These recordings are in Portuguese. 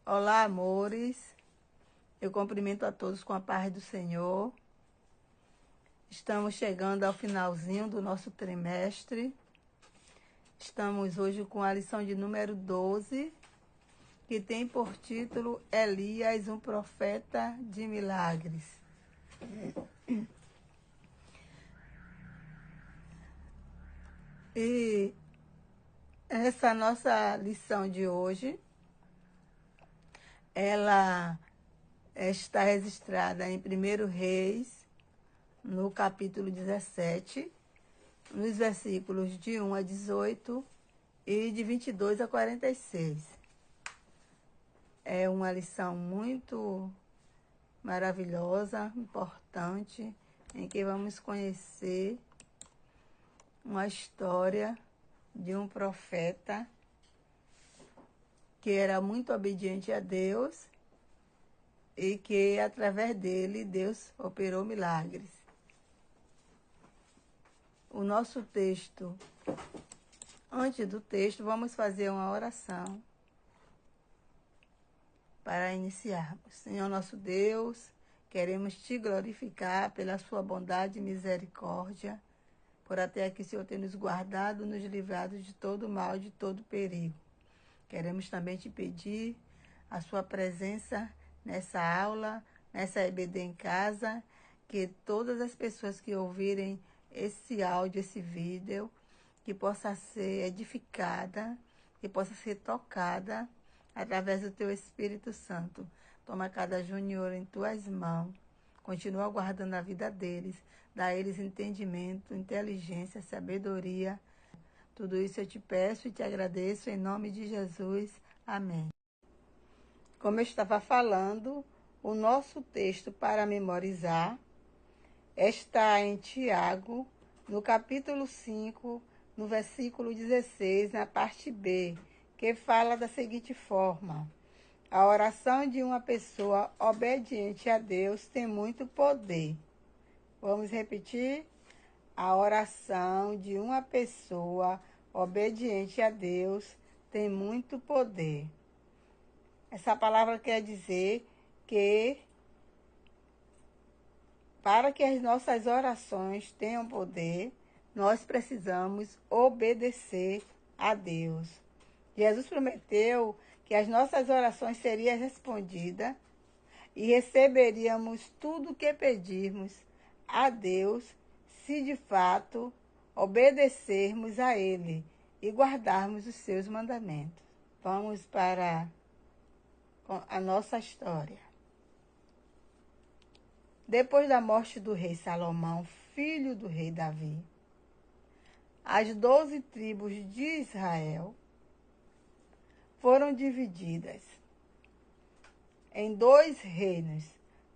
Olá, amores. Eu cumprimento a todos com a paz do Senhor. Estamos chegando ao finalzinho do nosso trimestre. Estamos hoje com a lição de número 12, que tem por título Elias, um profeta de milagres. E essa nossa lição de hoje, ela está registrada em 1 Reis, no capítulo 17, nos versículos de 1 a 18 e de 22 a 46. É uma lição muito maravilhosa, importante, em que vamos conhecer uma história de um profeta que era muito obediente a Deus e que, através dele, Deus operou milagres. O nosso texto, antes do texto, vamos fazer uma oração para iniciarmos. Senhor nosso Deus, queremos te glorificar pela sua bondade e misericórdia, por até aqui, Senhor, ter nos guardado, nos livrado de todo mal, de todo perigo. Queremos também te pedir a sua presença nessa aula, nessa EBD em casa, que todas as pessoas que ouvirem esse áudio, esse vídeo, que possa ser edificada, que possa ser tocada através do teu Espírito Santo. Toma cada júnior em tuas mãos, continua guardando a vida deles, dá a eles entendimento, inteligência, sabedoria. Tudo isso eu te peço e te agradeço em nome de Jesus. Amém. Como eu estava falando, o nosso texto para memorizar está em Tiago, no capítulo 5, no versículo 16, na parte B, que fala da seguinte forma: a oração de uma pessoa obediente a Deus tem muito poder. Vamos repetir? A oração de uma pessoa obediente a Deus tem muito poder. Essa palavra quer dizer que, para que as nossas orações tenham poder, nós precisamos obedecer a Deus. Jesus prometeu que as nossas orações seriam respondidas e receberíamos tudo o que pedirmos a Deus, se de fato obedecermos a Ele e guardarmos os seus mandamentos. Vamos para a nossa história. Depois da morte do rei Salomão, filho do rei Davi, as 12 tribos de Israel foram divididas em 2 reinos.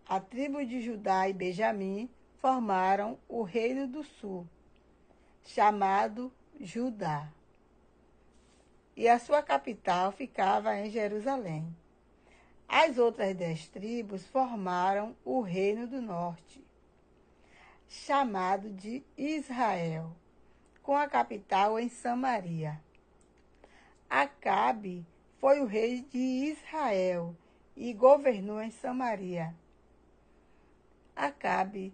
A tribo de Judá e Benjamim formaram o reino do sul, chamado Judá, e a sua capital ficava em Jerusalém. As outras 10 tribos formaram o reino do norte, chamado de Israel, com a capital em Samaria. Acabe foi o rei de Israel e governou em Samaria. Acabe,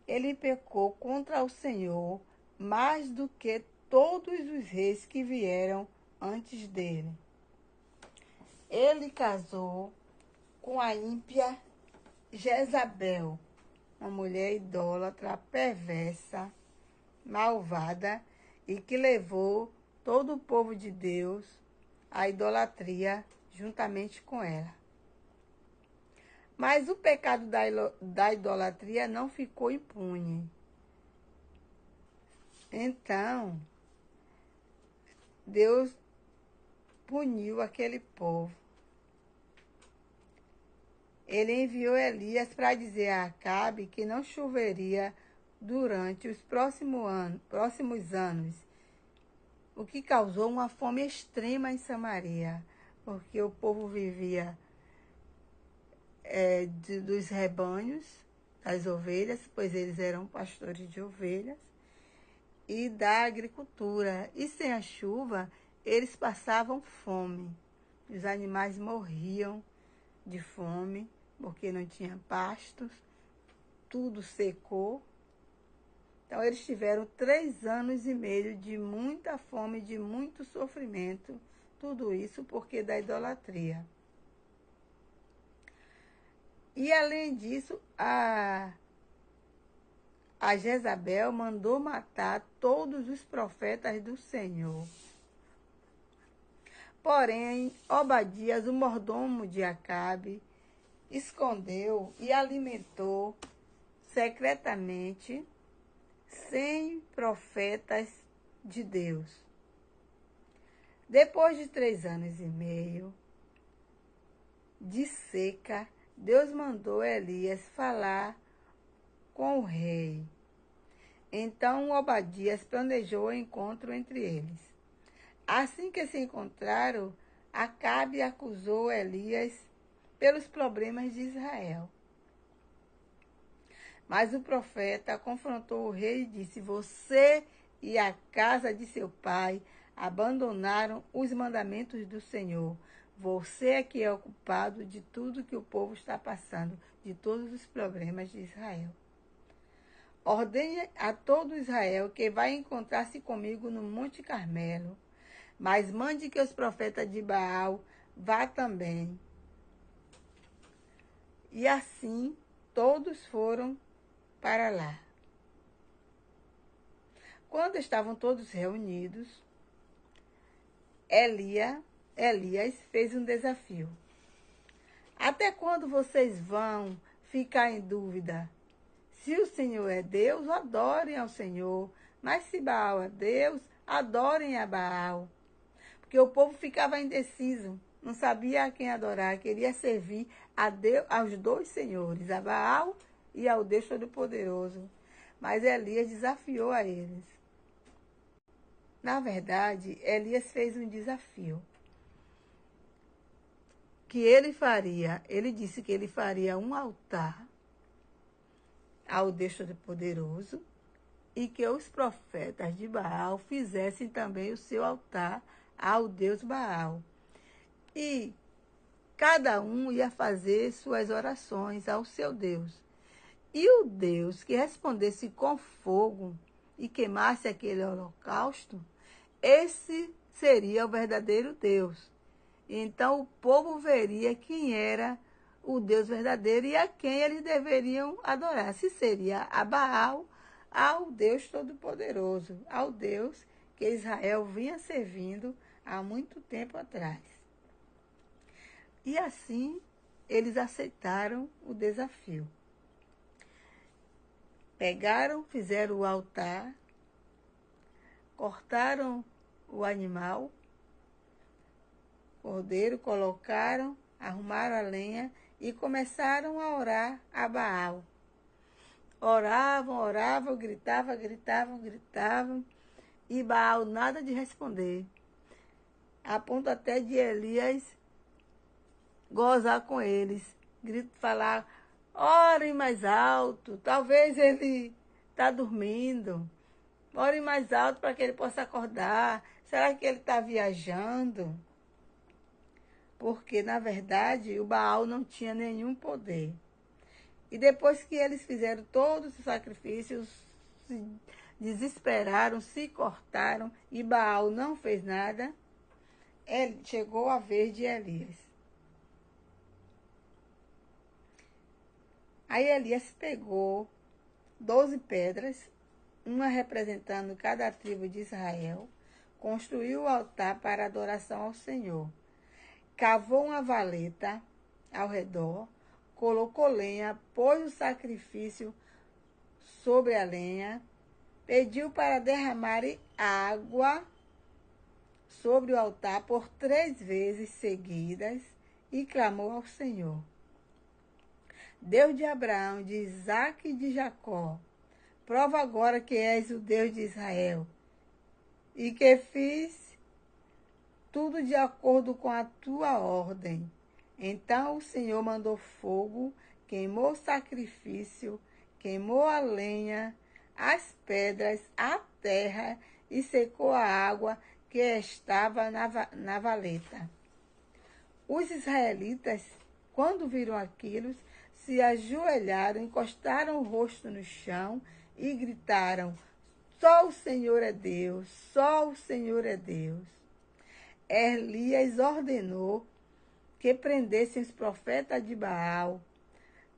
ele pecou contra o Senhor mais do que todos os reis que vieram antes dele. Ele casou com a ímpia Jezabel, uma mulher idólatra, perversa, malvada, e que levou todo o povo de Deus à idolatria juntamente com ela. Mas o pecado da idolatria não ficou impune. Então, Deus puniu aquele povo. Ele enviou Elias para dizer a Acabe que não choveria durante os próximos anos, o que causou uma fome extrema em Samaria, porque o povo vivia dos rebanhos, das ovelhas, pois eles eram pastores de ovelhas, e da agricultura. E sem a chuva, eles passavam fome. Os animais morriam de fome, porque não tinha pastos, tudo secou. Então, eles tiveram 3 anos e meio de muita fome, de muito sofrimento, tudo isso porque da idolatria. E, além disso, a Jezabel mandou matar todos os profetas do Senhor. Porém, Obadias, o mordomo de Acabe, escondeu e alimentou secretamente 100 profetas de Deus. Depois de 3 anos e meio de seca, Deus mandou Elias falar com o rei. Então Obadias planejou o encontro entre eles. Assim que se encontraram, Acabe acusou Elias pelos problemas de Israel. Mas o profeta confrontou o rei e disse: você e a casa de seu pai abandonaram os mandamentos do Senhor. Você é que é o culpado de tudo que o povo está passando, de todos os problemas de Israel. Ordene a todo Israel que vai encontrar-se comigo no Monte Carmelo, mas mande que os profetas de Baal vá também. E assim todos foram para lá. Quando estavam todos reunidos, Elias fez um desafio. Até quando vocês vão ficar em dúvida? Se o Senhor é Deus, adorem ao Senhor. Mas se Baal é Deus, adorem a Baal. Porque o povo ficava indeciso, não sabia a quem adorar, queria servir a Deus, aos 2 senhores, a Baal e ao Deus Todo-Poderoso. Mas Elias desafiou a eles. Na verdade, Elias fez um desafio. Que ele disse que ele faria um altar ao Deus Todo-Poderoso e que os profetas de Baal fizessem também o seu altar ao Deus Baal. E cada um ia fazer suas orações ao seu Deus. E o Deus que respondesse com fogo e queimasse aquele holocausto, esse seria o verdadeiro Deus. Então o povo veria quem era o Deus verdadeiro e a quem eles deveriam adorar. Se seria a Baal, ao Deus Todo-Poderoso, ao Deus que Israel vinha servindo há muito tempo atrás. E assim eles aceitaram o desafio. Pegaram, fizeram o altar, cortaram o animal, cordeiro, colocaram, arrumaram a lenha e começaram a orar a Baal. Oravam, gritavam, e Baal nada de responder. A ponto até de Elias gozar com eles, falar, orem mais alto, talvez ele está dormindo. Orem mais alto para que ele possa acordar. Será que ele está viajando? Porque, na verdade, o Baal não tinha nenhum poder. E depois que eles fizeram todos os sacrifícios, se desesperaram, se cortaram, e Baal não fez nada, chegou a vez de Elias. Aí Elias pegou 12 pedras, uma representando cada tribo de Israel, construiu o altar para adoração ao Senhor. Cavou uma valeta ao redor, colocou lenha, pôs o sacrifício sobre a lenha, pediu para derramarem água sobre o altar por 3 vezes seguidas e clamou ao Senhor. Deus de Abraão, de Isaque e de Jacó, prova agora que és o Deus de Israel e que fiz tudo de acordo com a tua ordem. Então o Senhor mandou fogo, queimou o sacrifício, queimou a lenha, as pedras, a terra e secou a água que estava na valeta. Os israelitas quando viram aquilo, se ajoelharam, encostaram o rosto no chão e gritaram: só o Senhor é Deus, só o Senhor é Deus. Elias ordenou que prendessem os profetas de Baal,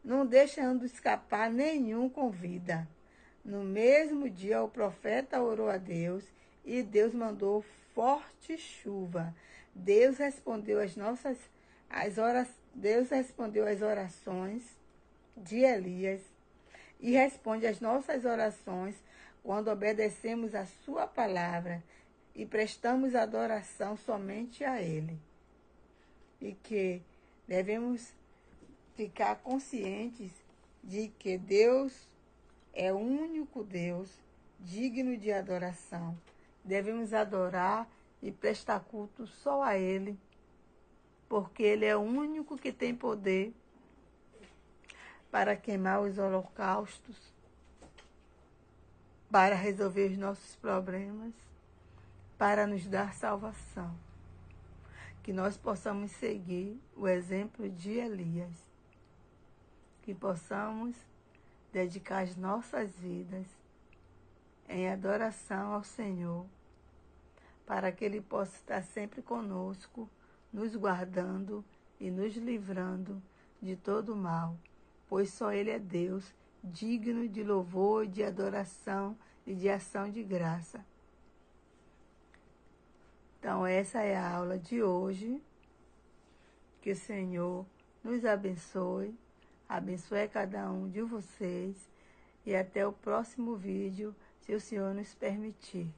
não deixando escapar nenhum com vida. No mesmo dia, o profeta orou a Deus e Deus mandou forte chuva. Deus respondeu às orações de Elias e responde às nossas orações quando obedecemos a sua palavra e prestamos adoração somente a Ele. E que devemos ficar conscientes de que Deus é o único Deus digno de adoração. Devemos adorar e prestar culto só a Ele, porque Ele é o único que tem poder para queimar os holocaustos, para resolver os nossos problemas, para nos dar salvação. Que nós possamos seguir o exemplo de Elias, que possamos dedicar as nossas vidas em adoração ao Senhor, para que Ele possa estar sempre conosco, nos guardando e nos livrando de todo mal, pois só Ele é Deus, digno de louvor, de adoração e de ação de graça. Então, essa é a aula de hoje. Que o Senhor nos abençoe, abençoe cada um de vocês e até o próximo vídeo, se o Senhor nos permitir.